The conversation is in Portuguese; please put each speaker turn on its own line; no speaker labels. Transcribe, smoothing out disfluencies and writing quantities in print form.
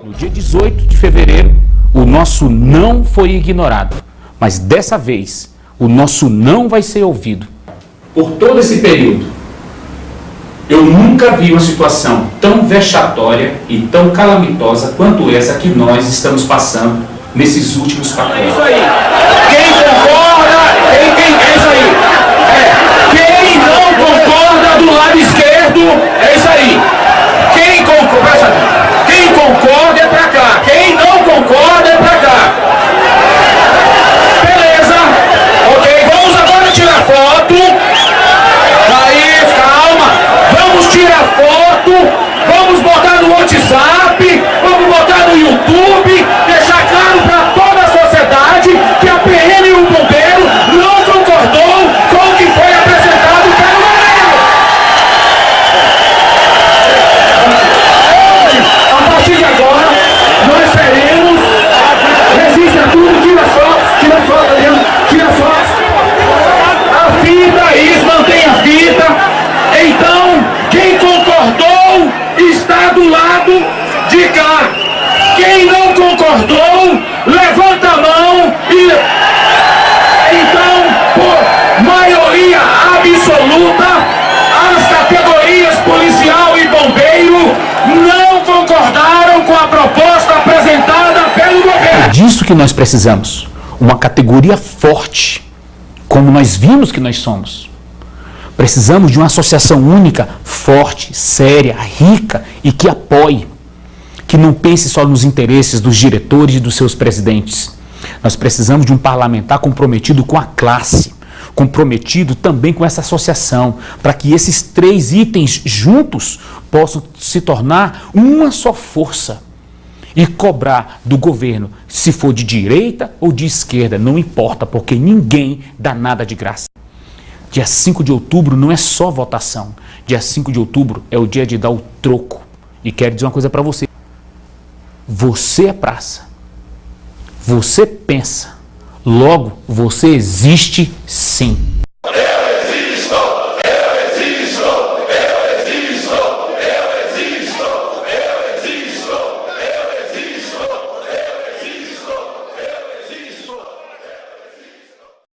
No dia 18 de fevereiro, o nosso não foi ignorado, mas dessa vez, o nosso não vai ser ouvido. Por todo esse período, eu nunca vi uma situação tão vexatória e tão calamitosa quanto essa que nós estamos passando nesses últimos 4 anos. É isso aí! Quem concorda, é isso aí! Quem não concorda do lado esquerdo, é isso aí! Quem concorda é pra cá, quem não concorda é pra cá. Beleza? Ok, vamos agora tirar foto. Aí, calma. Vamos tirar foto, vamos botar no WhatsApp, vamos botar no YouTube, deixar claro pra toda a sociedade que a PM e o bombeiro não concordou com o que foi apresentado pelo governo. A partir de agora, nós teremos, resista tudo, tira foto, Adriano, tira foto. A fita, isso, mantém a fita. Então, quem concordou está do lado de cá. Quem não concordou, levanta a mão e... Então, por maioria absoluta, as categorias policial e bombeiro não concordaram com a proposta apresentada pelo governo. É disso que nós precisamos. Uma categoria forte, como nós vimos que nós somos. Precisamos de uma associação única, forte, séria, rica e que apoie, que não pense só nos interesses dos diretores e dos seus presidentes. Nós precisamos de um parlamentar comprometido com a classe, comprometido também com essa associação, para que esses 3 itens juntos possam se tornar uma só força e cobrar do governo, se for de direita ou de esquerda, não importa, porque ninguém dá nada de graça. Dia 5 de outubro não é só votação. Dia 5 de outubro é o dia de dar o troco. E quero dizer uma coisa para você. Você é praça. Você pensa. Logo, você existe sim.